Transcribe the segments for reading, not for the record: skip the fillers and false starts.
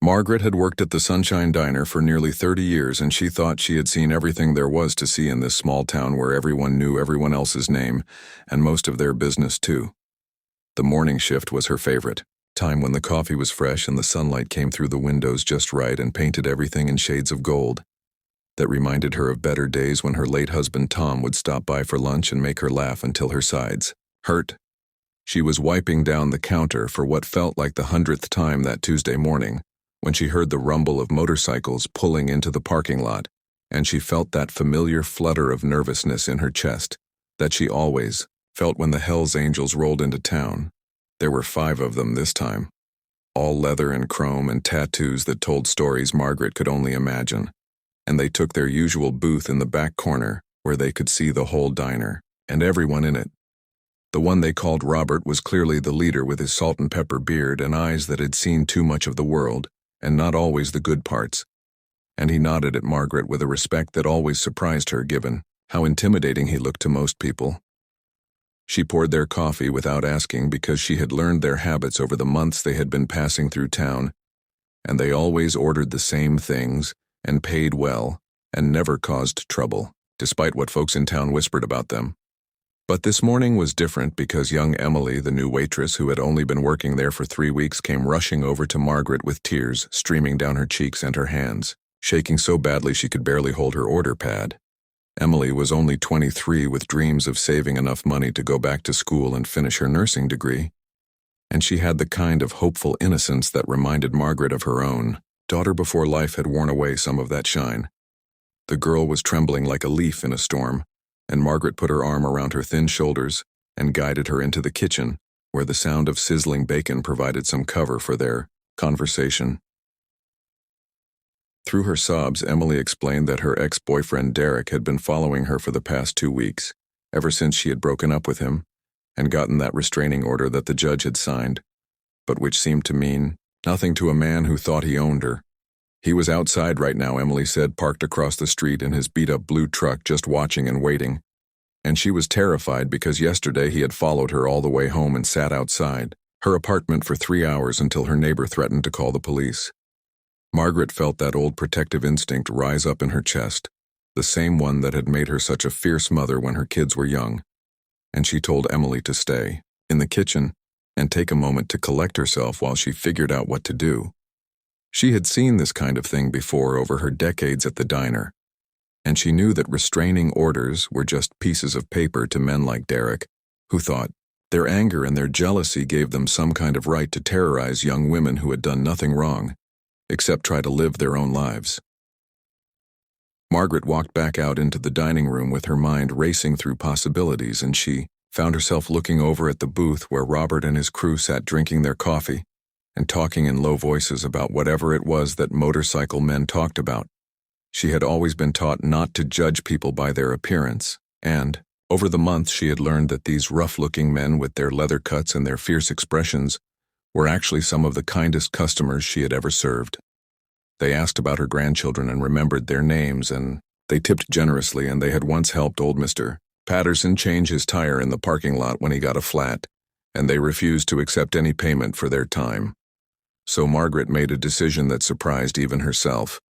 Margaret had worked at the Sunshine Diner for nearly 30 years, and she thought she had seen everything there was to see in this small town where everyone knew everyone else's name, and most of their business too. The morning shift was her favorite, time when the coffee was fresh and the sunlight came through the windows just right and painted everything in shades of gold. That reminded her of better days when her late husband Tom would stop by for lunch and make her laugh until her sides hurt. She was wiping down the counter for what felt like the 100th time that Tuesday morning, when she heard the rumble of motorcycles pulling into the parking lot, and she felt that familiar flutter of nervousness in her chest that she always felt when the Hells Angels rolled into town. There were 5 of them this time, all leather and chrome and tattoos that told stories Margaret could only imagine, and they took their usual booth in the back corner where they could see the whole diner and everyone in it. The one they called Robert was clearly the leader, with his salt and pepper beard and eyes that had seen too much of the world, and not always the good parts. And he nodded at Margaret with a respect that always surprised her, given how intimidating he looked to most people. She poured their coffee without asking, because she had learned their habits over the months they had been passing through town, and they always ordered the same things and paid well and never caused trouble, despite what folks in town whispered about them. But this morning was different, because young Emily, the new waitress who had only been working there for 3 weeks, came rushing over to Margaret with tears streaming down her cheeks and her hands, shaking so badly she could barely hold her order pad. Emily was only 23, with dreams of saving enough money to go back to school and finish her nursing degree. And she had the kind of hopeful innocence that reminded Margaret of her own daughter before life had worn away some of that shine. The girl was trembling like a leaf in a storm, and Margaret put her arm around her thin shoulders and guided her into the kitchen, where the sound of sizzling bacon provided some cover for their conversation. Through her sobs, Emily explained that her ex-boyfriend Derek had been following her for the past 2 weeks, ever since she had broken up with him and gotten that restraining order that the judge had signed, but which seemed to mean nothing to a man who thought he owned her. He was outside right now, Emily said, parked across the street in his beat-up blue truck, just watching and waiting. And she was terrified, because yesterday he had followed her all the way home and sat outside her apartment for 3 hours until her neighbor threatened to call the police. Margaret felt that old protective instinct rise up in her chest, the same one that had made her such a fierce mother when her kids were young. And she told Emily to stay in the kitchen and take a moment to collect herself while she figured out what to do. She had seen this kind of thing before over her decades at the diner, and she knew that restraining orders were just pieces of paper to men like Derek, who thought their anger and their jealousy gave them some kind of right to terrorize young women who had done nothing wrong, except try to live their own lives. Margaret walked back out into the dining room with her mind racing through possibilities, and she found herself looking over at the booth where Robert and his crew sat drinking their coffee and talking in low voices about whatever it was that motorcycle men talked about. She had always been taught not to judge people by their appearance, and over the months she had learned that these rough-looking men with their leather cuts and their fierce expressions were actually some of the kindest customers she had ever served. They asked about her grandchildren and remembered their names, and they tipped generously, and they had once helped old Mr. Patterson change his tire in the parking lot when he got a flat, and they refused to accept any payment for their time. So Margaret made a decision that surprised even herself,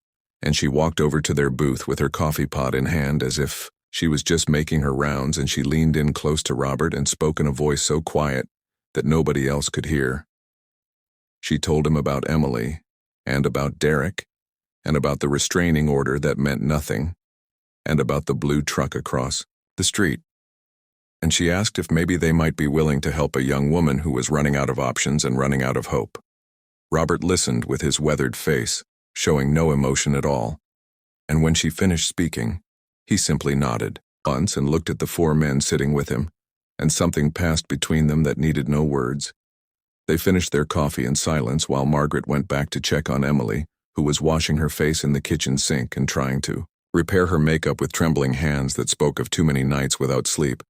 and she walked over to their booth with her coffee pot in hand, as if she was just making her rounds, and she leaned in close to Robert and spoke in a voice so quiet that nobody else could hear. She told him about Emily, and about Derek, and about the restraining order that meant nothing, and about the blue truck across the street. And she asked if maybe they might be willing to help a young woman who was running out of options and running out of hope. Robert listened with his weathered face, showing no emotion at all, and when she finished speaking, he simply nodded once and looked at the 4 men sitting with him, and something passed between them that needed no words. They finished their coffee in silence while Margaret went back to check on Emily, who was washing her face in the kitchen sink and trying to repair her makeup with trembling hands that spoke of too many nights without sleep.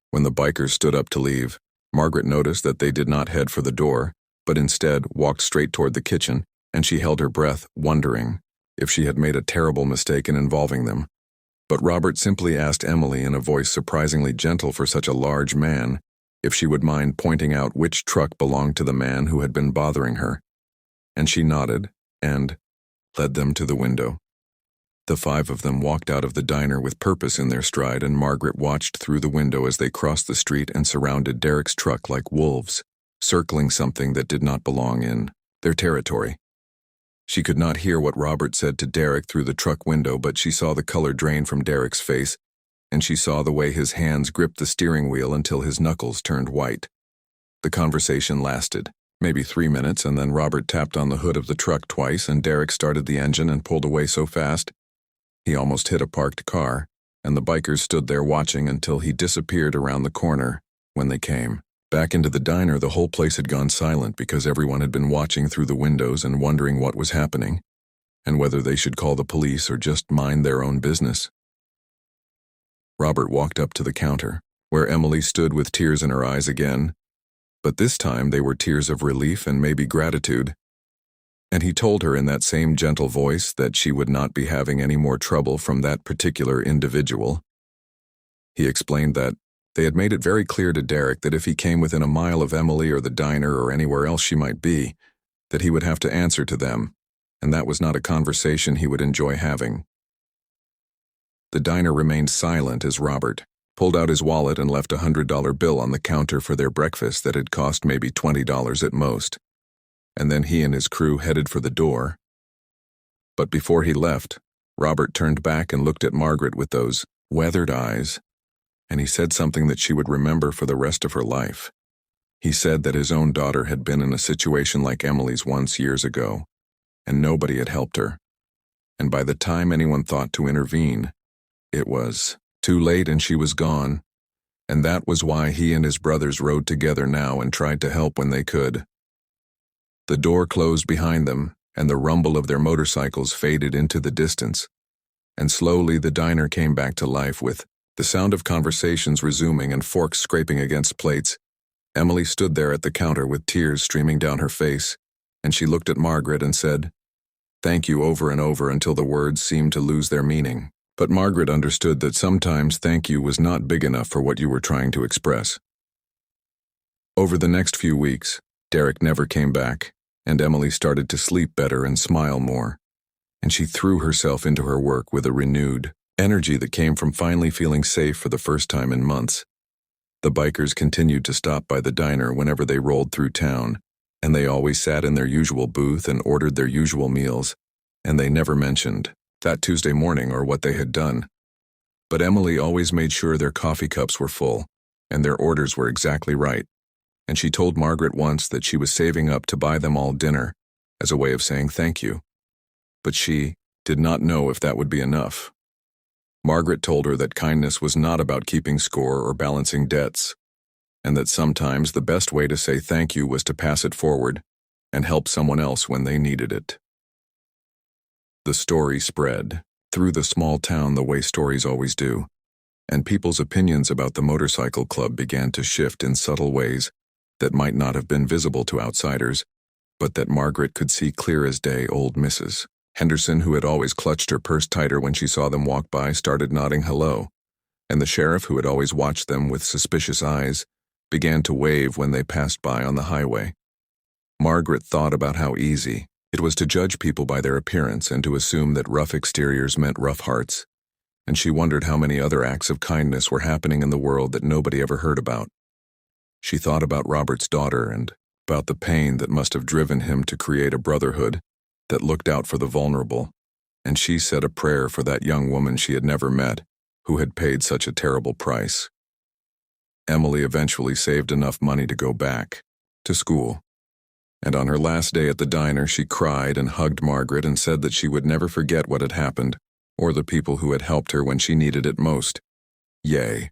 When the bikers stood up to leave, Margaret noticed that they did not head for the door, but instead walked straight toward the kitchen, and she held her breath, wondering if she had made a terrible mistake in involving them. But Robert simply asked Emily in a voice surprisingly gentle for such a large man if she would mind pointing out which truck belonged to the man who had been bothering her. And she nodded, and led them to the window. The five of them walked out of the diner with purpose in their stride, and Margaret watched through the window as they crossed the street and surrounded Derek's truck like wolves, circling something that did not belong in their territory. She could not hear what Robert said to Derek through the truck window, but she saw the color drain from Derek's face, and she saw the way his hands gripped the steering wheel until his knuckles turned white. The conversation lasted maybe 3 minutes, and then Robert tapped on the hood of the truck twice, and Derek started the engine and pulled away so fast he almost hit a parked car, and the bikers stood there watching until he disappeared around the corner. When they came back into the diner, the whole place had gone silent because everyone had been watching through the windows and wondering what was happening, and whether they should call the police or just mind their own business. Robert walked up to the counter, where Emily stood with tears in her eyes again, but this time they were tears of relief and maybe gratitude. And he told her in that same gentle voice that she would not be having any more trouble from that particular individual. He explained that they had made it very clear to Derek that if he came within a mile of Emily or the diner or anywhere else she might be, that he would have to answer to them, and that was not a conversation he would enjoy having. The diner remained silent as Robert pulled out his wallet and left a $100 bill on the counter for their breakfast that had cost maybe $20 at most. And then he and his crew headed for the door. But before he left, Robert turned back and looked at Margaret with those weathered eyes, and he said something that she would remember for the rest of her life. He said that his own daughter had been in a situation like Emily's once years ago, and nobody had helped her. And by the time anyone thought to intervene, it was too late and she was gone, and that was why he and his brothers rode together now and tried to help when they could. The door closed behind them, and the rumble of their motorcycles faded into the distance, and slowly the diner came back to life with the sound of conversations resuming and forks scraping against plates. Emily stood there at the counter with tears streaming down her face, and she looked at Margaret and said, "Thank you," over and over until the words seemed to lose their meaning. But Margaret understood that sometimes thank you was not big enough for what you were trying to express. Over the next few weeks, Derek never came back, and Emily started to sleep better and smile more, and she threw herself into her work with a renewed energy that came from finally feeling safe for the first time in months. The bikers continued to stop by the diner whenever they rolled through town, and they always sat in their usual booth and ordered their usual meals, and they never mentioned that Tuesday morning or what they had done. But Emily always made sure their coffee cups were full, and their orders were exactly right, and she told Margaret once that she was saving up to buy them all dinner as a way of saying thank you. But she did not know if that would be enough. Margaret told her that kindness was not about keeping score or balancing debts, and that sometimes the best way to say thank you was to pass it forward and help someone else when they needed it. The story spread through the small town the way stories always do, and people's opinions about the motorcycle club began to shift in subtle ways that might not have been visible to outsiders, but that Margaret could see clear as day. Old Mrs. Henderson, who had always clutched her purse tighter when she saw them walk by, started nodding hello, and the sheriff, who had always watched them with suspicious eyes, began to wave when they passed by on the highway. Margaret thought about how easy it was to judge people by their appearance and to assume that rough exteriors meant rough hearts, and she wondered how many other acts of kindness were happening in the world that nobody ever heard about. She thought about Robert's daughter and about the pain that must have driven him to create a brotherhood that looked out for the vulnerable, and she said a prayer for that young woman she had never met, who had paid such a terrible price. Emily eventually saved enough money to go back to school, and on her last day at the diner she cried and hugged Margaret and said that she would never forget what had happened or the people who had helped her when she needed it most. Yay.